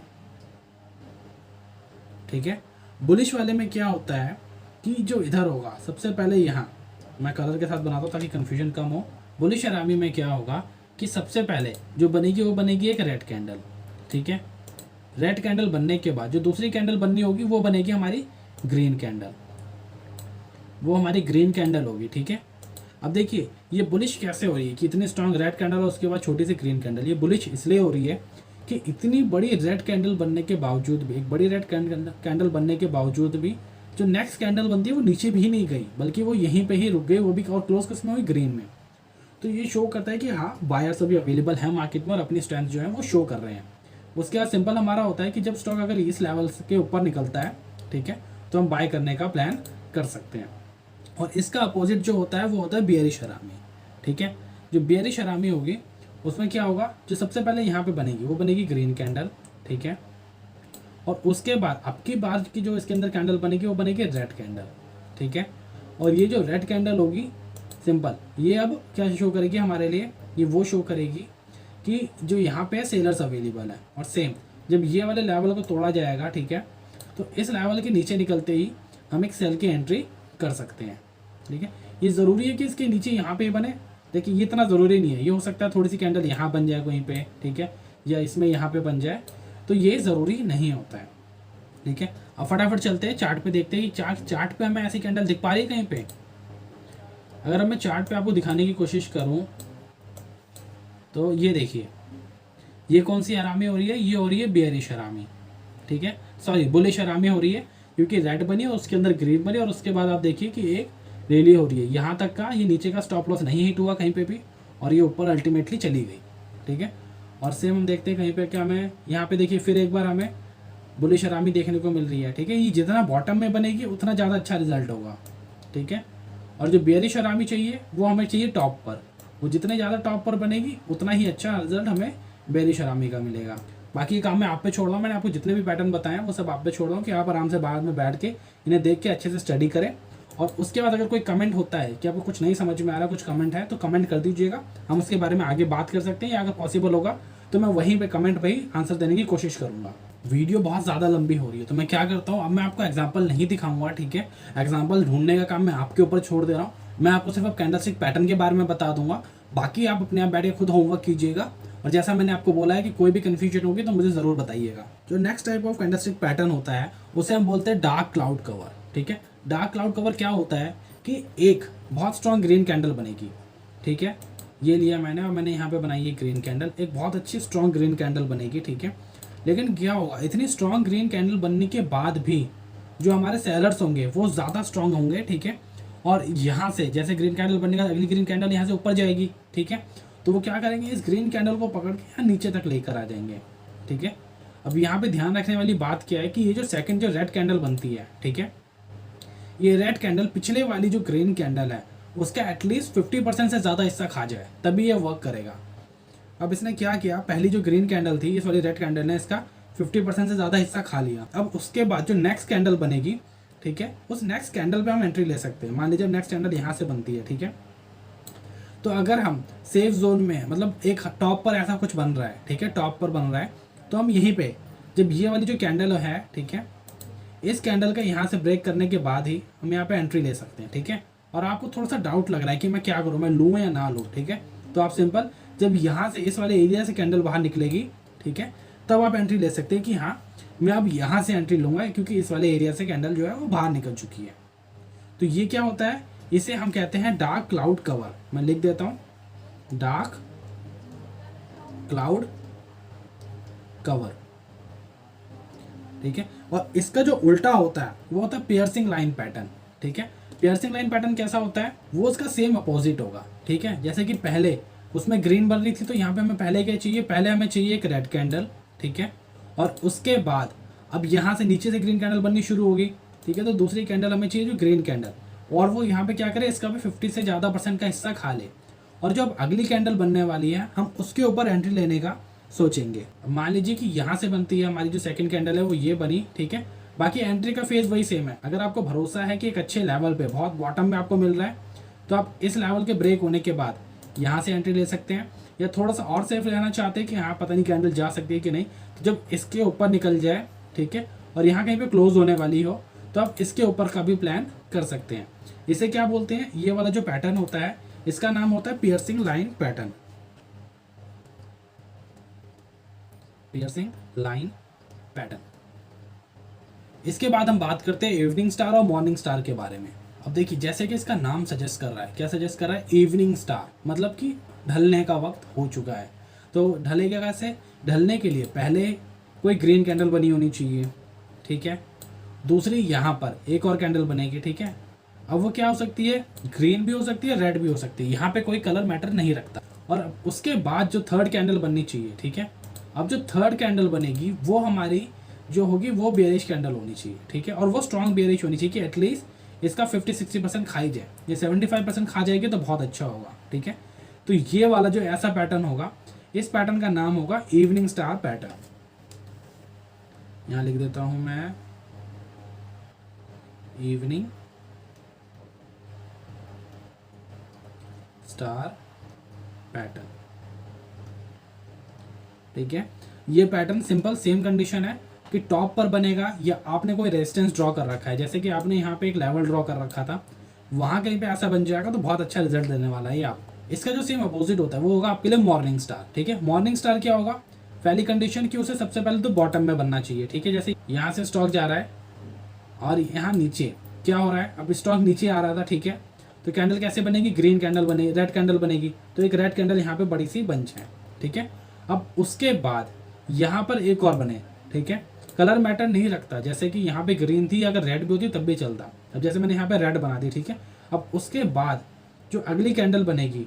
ठीक है। बुलिश वाले में क्या होता है कि जो इधर होगा सबसे पहले, यहाँ मैं कलर के साथ बनाता हूँ ताकि कन्फ्यूजन कम हो। बुलिश हरामी में क्या होगा कि सबसे पहले जो बनेगी वो बनेगी एक रेड कैंडल, ठीक है। रेड कैंडल बनने के बाद जो दूसरी कैंडल बननी होगी वो बनेगी हमारी ग्रीन कैंडल, वो हमारी ग्रीन कैंडल होगी, ठीक है। अब देखिए ये बुलिश कैसे हो रही है कि इतनी स्ट्रांग रेड कैंडल और उसके बाद छोटी सी ग्रीन कैंडल। ये बुलिश इसलिए हो रही है कि इतनी बड़ी रेड कैंडल बनने के बावजूद भी, एक बड़ी रेड कैंडल बनने के बावजूद भी जो नेक्स्ट कैंडल बनती है वो नीचे भी नहीं गई, बल्कि वो यहीं पे ही रुक गई, वो भी और क्लोज किसमें हुई, ग्रीन में। तो ये शो करता है कि हाँ बायर्स अभी अवेलेबल है मार्केट में और अपनी स्ट्रेंथ जो है वो शो कर रहे हैं। उसके बाद सिंपल हमारा होता है कि जब स्टॉक अगर इस लेवल के ऊपर निकलता है, ठीक है, तो हम बाय करने का प्लान कर सकते हैं। और इसका अपोजिट जो होता है वो होता है बेयरिश हरामी, ठीक है। जो बेयरिश हरामी होगी उसमें क्या होगा, जो सबसे पहले यहाँ पे बनेगी वो बनेगी ग्रीन कैंडल, ठीक है। और उसके बाद अब की बार की जो इसके अंदर कैंडल बनेगी वो बनेगी रेड कैंडल, ठीक है। और ये जो रेड कैंडल होगी सिंपल, ये अब क्या शो करेगी हमारे लिए, ये वो शो करेगी कि जो यहाँ पे सेलर्स अवेलेबल है। और सेम जब ये वाले लेवल को तोड़ा जाएगा, ठीक है, तो इस लेवल के नीचे निकलते ही हम एक सेल की एंट्री कर सकते हैं, ठीक है। ये ज़रूरी है कि इसके नीचे यहाँ पे बने, देखिए ये इतना ज़रूरी नहीं है, ये हो सकता है थोड़ी सी कैंडल यहाँ बन जाए कहीं पे, ठीक है, या इसमें यहाँ पे बन जाए, तो ये ज़रूरी नहीं होता है, ठीक है। अब फटाफट चलते हैं चार्ट पे, देखते हैं कि चार्ट पे हमें ऐसी कैंडल दिख पा रही है कहीं पे। अगर अब मैं चार्ट पे आपको दिखाने की कोशिश करूं तो ये देखिए, ये कौन सी हरामी हो रही है, ये हो रही है बेयरिश हरामी, ठीक है, सॉरी बुलिश हरामी हो रही है, क्योंकि रेड बनी और उसके अंदर ग्रीन बनी और उसके बाद आप देखिए कि एक रैली हो रही है। यहाँ तक का ये नीचे का स्टॉप लॉस नहीं हिट हुआ कहीं पे भी और ये ऊपर अल्टीमेटली चली गई, ठीक है। और सेम हम देखते हैं कहीं पे क्या, हमें यहाँ पे देखिए फिर एक बार हमें बुलिश हरामी देखने को मिल रही है, ठीक है। ये जितना बॉटम में बनेगी उतना ज़्यादा अच्छा रिजल्ट होगा, ठीक है। और जो बेयरिश हरामी चाहिए वो हमें चाहिए टॉप पर, वो जितने ज़्यादा टॉप पर बनेगी उतना ही अच्छा रिजल्ट हमें बेयरिश हरामी का मिलेगा। बाकी काम मैं आप पे छोड़ रहा हूँ, मैंने आपको जितने भी पैटर्न बताए वो सब आप पे छोड़ रहा हूँ कि आप आराम से बाद में बैठ के इन्हें देख के अच्छे से स्टडी करें। और उसके बाद अगर कोई कमेंट होता है कि आपको कुछ नहीं समझ में आ रहा, कुछ कमेंट है तो कमेंट कर दीजिएगा, हम उसके बारे में आगे बात कर सकते हैं, या अगर पॉसिबल होगा तो मैं वहीं पे कमेंट पे ही आंसर देने की कोशिश करूँगा। वीडियो बहुत ज़्यादा लंबी हो रही है तो मैं क्या करता हूँ, अब मैं आपको एग्जाम्पल नहीं दिखाऊंगा, ठीक है। एग्जाम्पल ढूंढने का काम मैं आपके ऊपर छोड़ दे रहा हूँ। मैं आपको सिर्फ अब कैंडलस्टिक पैटर्न के बारे में बता दूंगा, बाकी आप अपने आप बैठ के खुद होमवर्क कीजिएगा। और जैसा मैंने आपको बोला है कि कोई भी कन्फ्यूजन होगी तो मुझे ज़रूर बताइएगा। जो next type of candlestick pattern होता है उसे हम बोलते हैं डार्क क्लाउड कवर, ठीक है। डार्क क्लाउड कवर क्या होता है कि एक बहुत स्ट्रॉन्ग ग्रीन कैंडल बनेगी, ठीक है। ये लिया मैंने और मैंने यहाँ पे बनाई है ग्रीन कैंडल, एक बहुत अच्छी स्ट्रॉन्ग ग्रीन कैंडल बनेगी, ठीक है। लेकिन क्या होगा, इतनी स्ट्रॉन्ग ग्रीन कैंडल बनने के बाद भी जो हमारे सेलर्स होंगे वो ज़्यादा स्ट्रॉन्ग होंगे, ठीक है। और यहाँ से जैसे ग्रीन कैंडल बनने का अगली ग्रीन कैंडल यहाँ से ऊपर जाएगी, ठीक है। तो वो क्या करेंगे, इस ग्रीन कैंडल को पकड़ के यहाँ नीचे तक लेकर आ जाएंगे, ठीक है। अब यहाँ पे ध्यान रखने वाली बात क्या है कि ये जो सेकंड जो रेड कैंडल बनती है, ठीक है, ये रेड कैंडल पिछले वाली जो ग्रीन कैंडल है उसका एटलीस्ट 50% से ज़्यादा हिस्सा खा जाए तभी ये वर्क करेगा। अब इसने क्या किया, पहली जो ग्रीन कैंडल थी इस वाली रेड कैंडल ने इसका 50% से ज़्यादा हिस्सा खा लिया। अब उसके बाद जो नेक्स्ट कैंडल बनेगी, ठीक है, उस नेक्स्ट कैंडल पे हम एंट्री ले सकते हैं। मान लीजिए नेक्स्ट कैंडल यहाँ से बनती है, ठीक है। तो अगर हम सेफ जोन में, मतलब एक टॉप पर ऐसा कुछ बन रहा है, ठीक है, टॉप पर बन रहा है, तो हम यहीं पे जब ये वाली जो कैंडल है, ठीक है, इस कैंडल का यहाँ से ब्रेक करने के बाद ही हम यहाँ पे एंट्री ले सकते हैं, ठीक है। और आपको थोड़ा सा डाउट लग रहा है कि मैं क्या करूँ, मैं लूँ या ना लूँ, ठीक है, तो आप सिंपल जब यहाँ से इस वाले एरिया से कैंडल बाहर निकलेगी, ठीक है, तब आप एंट्री ले सकते हैं कि हाँ मैं अब यहाँ से एंट्री लूँगा क्योंकि इस वाले एरिया से कैंडल जो है वो बाहर निकल चुकी है। तो ये क्या होता है, इसे हम कहते हैं डार्क क्लाउड कवर। मैं लिख देता हूँ, डार्क क्लाउड कवर, ठीक है। और इसका जो उल्टा होता है वो होता है पियर्सिंग लाइन पैटर्न, ठीक है। पियर्सिंग लाइन पैटर्न कैसा होता है, वो उसका सेम अपोजिट होगा, ठीक है। जैसे कि पहले उसमें ग्रीन बन रही थी तो यहाँ पे हमें पहले क्या चाहिए, पहले हमें चाहिए एक रेड कैंडल, ठीक है। और उसके बाद अब यहाँ से नीचे से ग्रीन कैंडल बननी शुरू होगी, ठीक है। तो दूसरी कैंडल हमें चाहिए जो ग्रीन कैंडल, और वो यहाँ पे क्या करे, इसका भी 50 से ज़्यादा % का हिस्सा खा ले। और जो अब अगली कैंडल बनने वाली है हम उसके ऊपर एंट्री लेने का सोचेंगे। मान लीजिए कि यहाँ से बनती है हमारी जो सेकंड कैंडल है वो ये बनी, ठीक है। बाकी एंट्री का फेज वही सेम है। अगर आपको भरोसा है कि एक अच्छे लेवल पे बहुत बॉटम में आपको मिल रहा है तो आप इस लेवल के ब्रेक होने के बाद यहाँ से एंट्री ले सकते हैं, या थोड़ा सा और सेफ रहना चाहते हैं कि हाँ पता नहीं कैंडल जा सकती है कि नहीं, तो जब इसके ऊपर निकल जाए, ठीक है, और यहाँ कहीं पे क्लोज होने वाली हो तो आप इसके ऊपर का भी प्लान कर सकते हैं। इसे क्या बोलते हैं, ये वाला जो पैटर्न होता है इसका नाम होता है piercing line pattern, piercing line pattern. इसके बाद हम बात करते हैं इवनिंग स्टार और मॉर्निंग स्टार के बारे में। अब देखिए जैसे कि इसका नाम सजेस्ट कर रहा है, क्या सजेस्ट कर रहा है, इवनिंग स्टार, मतलब कि ढलने का वक्त हो चुका है। तो ढलेगा कैसे, ढलने के लिए पहले कोई ग्रीन कैंडल बनी होनी चाहिए, ठीक है। दूसरी यहाँ पर एक और कैंडल बनेगी, ठीक है। अब वो क्या हो सकती है, ग्रीन भी हो सकती है, रेड भी हो सकती है, यहाँ पे कोई कलर मैटर नहीं रखता। और उसके बाद जो थर्ड कैंडल बननी चाहिए, ठीक है। अब जो थर्ड कैंडल बनेगी वो हमारी जो होगी वो बेयरिश कैंडल होनी चाहिए, ठीक है। और वो स्ट्रॉन्ग बेयरिश होनी चाहिए कि एटलीस्ट इसका 50-60% खाई जाए। ये 75% खा जाएगी तो बहुत अच्छा होगा, ठीक है। तो ये वाला जो ऐसा पैटर्न होगा, इस पैटर्न का नाम होगा इवनिंग स्टार पैटर्न। यहाँ लिख देता हूँ मैं, इवनिंग स्टार पैटर्न, ठीक है। ये पैटर्न सिंपल सेम कंडीशन है कि टॉप पर बनेगा या आपने कोई रेजिस्टेंस ड्रॉ कर रखा है, जैसे कि आपने यहाँ पे एक लेवल ड्रॉ कर रखा था, वहाँ कहीं पे ऐसा बन जाएगा तो बहुत अच्छा रिजल्ट देने वाला है ये आपको। इसका जो सेम अपोजिट होता है वो होगा आपके लिए मॉर्निंग स्टार, ठीक है। मॉर्निंग स्टार क्या होगा, पहली कंडीशन कि उसे सबसे पहले तो बॉटम में बनना चाहिए, ठीक है। जैसे यहाँ से स्टॉक जा रहा है और यहाँ नीचे क्या हो रहा है, अब स्टॉक नीचे आ रहा था, ठीक है। तो कैंडल कैसे बनेगी, ग्रीन कैंडल बनेगी, रेड कैंडल बनेगी, तो एक रेड कैंडल यहाँ पे बड़ी सी बन जाए, ठीक है। अब उसके बाद यहाँ पर एक और बने, ठीक है। कलर मैटर नहीं रखता, जैसे कि यहाँ पे ग्रीन थी, अगर रेड भी होती तब भी चलता। अब जैसे मैंने यहाँ पे रेड बना दी, ठीक है। अब उसके बाद जो अगली कैंडल बनेगी,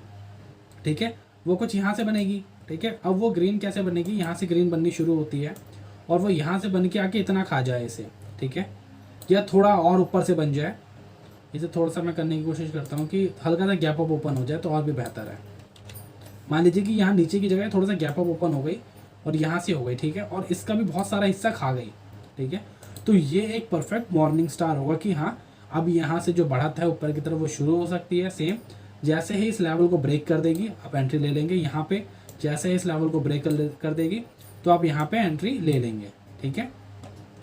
ठीक है, वो कुछ यहाँ से बनेगी, ठीक है। अब वो ग्रीन कैसे बनेगी, यहाँ से ग्रीन बननी शुरू होती है और वो यहाँ से बन के आके इतना खा जाए इसे, ठीक है, या थोड़ा और ऊपर से बन जाए। इसे थोड़ा सा मैं करने की कोशिश करता हूँ कि हल्का सा गैप अप ओपन हो जाए तो और भी बेहतर है। मान लीजिए कि यहाँ नीचे की जगह थोड़ा सा गैप अप ओपन हो गई और यहाँ से हो गई, ठीक है, और इसका भी बहुत सारा हिस्सा खा गई, ठीक है। तो ये एक परफेक्ट मॉर्निंग स्टार होगा कि हाँ अब यहाँ से जो बढ़त है ऊपर की तरफ वो शुरू हो सकती है। सेम जैसे ही इस लेवल को ब्रेक कर देगी आप एंट्री ले लेंगे यहाँ पे, जैसे ही इस लेवल को ब्रेक कर देगी तो आप यहाँ पे एंट्री ले लेंगे, ठीक है।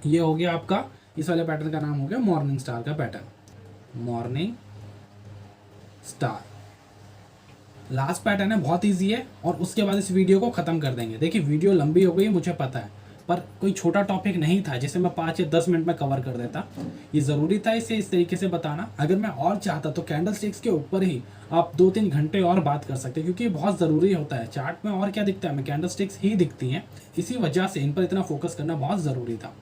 ये हो गया आपका, इस वाले पैटर्न का नाम हो गया मॉर्निंग स्टार का pattern, morning star. Last pattern है, बहुत इजी है, और उसके बाद इस वीडियो को ख़त्म कर देंगे। देखिए वीडियो लंबी हो गई मुझे पता है, पर कोई छोटा टॉपिक नहीं था जिसे मैं 5 या 10 मिनट में कवर कर देता। ये ज़रूरी था इसे इस तरीके से बताना। अगर मैं और चाहता तो कैंडल स्टिक्स के ऊपर ही आप 2-3 घंटे और बात कर सकते, क्योंकि ये बहुत ज़रूरी होता है। चार्ट में और क्या दिखता है, हमें कैंडल स्टिक्स ही दिखती हैं, इसी वजह से इन पर इतना फोकस करना बहुत ज़रूरी था।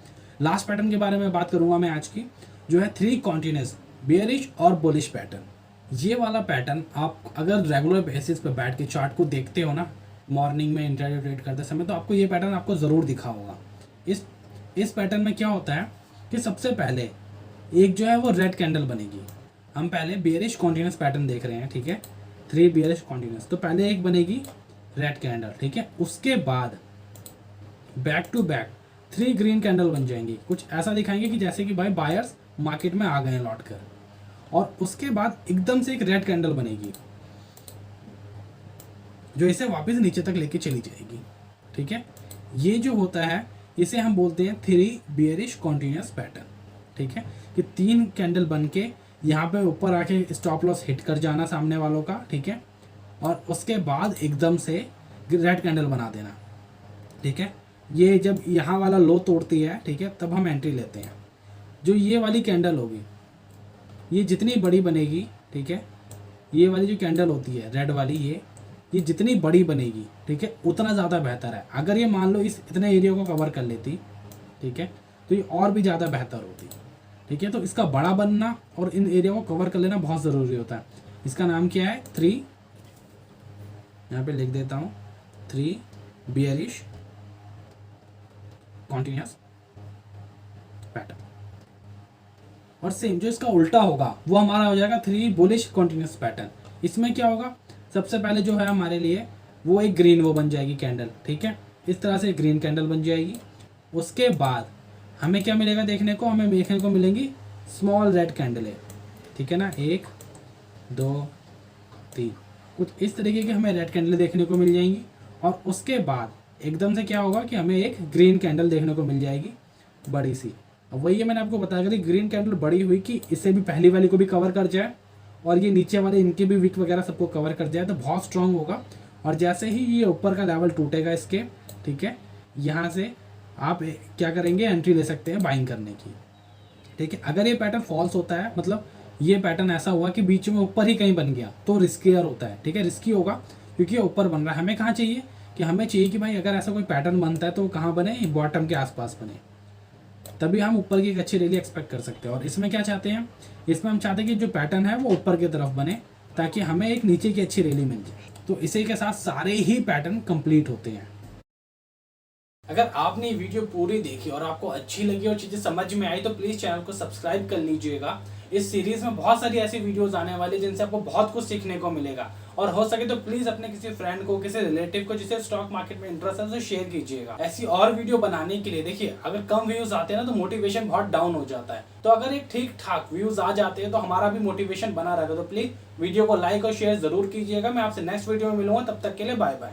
लास्ट पैटर्न के बारे में बात करूँगा मैं आज की, जो है 3 कॉन्टिन्यूस बेयरिश और बुलिश पैटर्न। ये वाला पैटर्न आप अगर रेगुलर बेसिस पे बैठ के चार्ट को देखते हो ना, मॉर्निंग में इंट्राडे ट्रेड करते समय, तो आपको ये पैटर्न आपको ज़रूर दिखा होगा। इस पैटर्न में क्या होता है कि सबसे पहले एक जो है वो रेड कैंडल बनेगी। हम पहले बेयरिश कॉन्टिन्यूस पैटर्न देख रहे हैं, ठीक है, 3 बेयरिश कॉन्टिन्यूस। तो पहले एक बनेगी रेड कैंडल, ठीक है। उसके बाद back to back 3 green candle बन जाएंगी, कुछ ऐसा दिखाएंगे कि जैसे कि भाई बायर्स मार्केट में आ गए हैं लौट कर। और उसके बाद एकदम से एक रेड कैंडल बनेगी जो इसे वापस नीचे तक लेके चली जाएगी, ठीक है। ये जो होता है इसे हम बोलते हैं 3 बेयरिश कॉन्टिन्यूस पैटर्न, ठीक है, कि 3 कैंडल बन के यहाँ पे ऊपर आके स्टॉप लॉस हिट कर जाना सामने वालों का, ठीक है, और उसके बाद एकदम से रेड कैंडल बना देना, ठीक है। ये जब यहाँ वाला लो तोड़ती है, ठीक है, तब हम एंट्री लेते हैं। जो ये वाली कैंडल होगी, ये जितनी बड़ी बनेगी, ठीक है, ये वाली जो कैंडल होती है रेड वाली, ये जितनी बड़ी बनेगी, ठीक है, उतना ज़्यादा बेहतर है। अगर ये मान लो इस इतने एरिया को कवर कर लेती, ठीक है, तो ये और भी ज़्यादा बेहतर होती, ठीक है। तो इसका बड़ा बनना और इन एरिया को कवर कर लेना बहुत ज़रूरी होता है। इसका नाम क्या है, 3, यहाँ पे लिख देता हूँ, 3 बेयरिश कॉन्टिन्यूस पैटर्न। और सेम जो इसका उल्टा होगा वो हमारा हो जाएगा 3 बुलिश कॉन्टिन्यूस पैटर्न। इसमें क्या होगा, सबसे पहले जो है हमारे लिए वो एक ग्रीन वो बन जाएगी कैंडल, ठीक है, इस तरह से ग्रीन कैंडल बन जाएगी। उसके बाद हमें क्या मिलेगा देखने को, हमें देखने को मिलेंगी स्मॉल रेड कैंडल है, ठीक है ना, 1 2 3, कुछ इस तरीके की हमें रेड कैंडल देखने को मिल जाएंगी। और उसके बाद एकदम से क्या होगा कि हमें एक ग्रीन कैंडल देखने को मिल जाएगी बड़ी सी। अब वही है मैंने आपको बताया कि ग्रीन कैंडल बड़ी हुई कि इससे भी पहली वाली को भी कवर कर जाए और ये नीचे वाले इनके भी विक वगैरह सबको कवर कर जाए, तो बहुत स्ट्रांग होगा। और जैसे ही ये ऊपर का लेवल टूटेगा इसके, ठीक है, यहाँ से आप क्या करेंगे, एंट्री ले सकते हैं बाइंग करने की, ठीक है। अगर ये पैटर्न फॉल्स होता है, मतलब ये पैटर्न ऐसा हुआ कि बीच में ऊपर ही कहीं बन गया, तो रिस्कियर होता है, ठीक है, रिस्की होगा क्योंकि ये ऊपर बन रहा है। हमें कहाँ चाहिए कि हमें चाहिए कि भाई अगर ऐसा कोई पैटर्न बनता है तो कहाँ बने, बॉटम के आसपास बने, तभी हम ऊपर की एक अच्छी रैली एक्सपेक्ट कर सकते हैं। और इसमें क्या चाहते हैं, इसमें हम चाहते हैं कि जो पैटर्न है वो ऊपर की तरफ बने ताकि हमें एक नीचे की अच्छी रैली मिल जाए। तो इसी के साथ सारे ही पैटर्न कंप्लीट होते हैं। अगर आपने ये वीडियो पूरी देखी और आपको अच्छी लगी और चीज़ें समझ में आई तो प्लीज़ चैनल को सब्सक्राइब कर लीजिएगा। इस सीरीज़ में बहुत सारी ऐसी वीडियोस आने वाली जिनसे आपको बहुत कुछ सीखने को मिलेगा। और हो सके तो प्लीज़ अपने किसी फ्रेंड को, किसी रिलेटिव को जिसे स्टॉक मार्केट में इंटरेस्ट है, उसे शेयर कीजिएगा। ऐसी और वीडियो बनाने के लिए देखिए, अगर कम व्यूज आते हैं ना तो मोटिवेशन बहुत डाउन हो जाता है। तो अगर एक ठीक ठाक व्यूज आ जाते हैं तो हमारा भी मोटिवेशन बना रहेगा। तो प्लीज़ वीडियो को लाइक और शेयर जरूर कीजिएगा। मैं आपसे नेक्स्ट वीडियो में मिलूंगा, तब तक के लिए बाय बाय।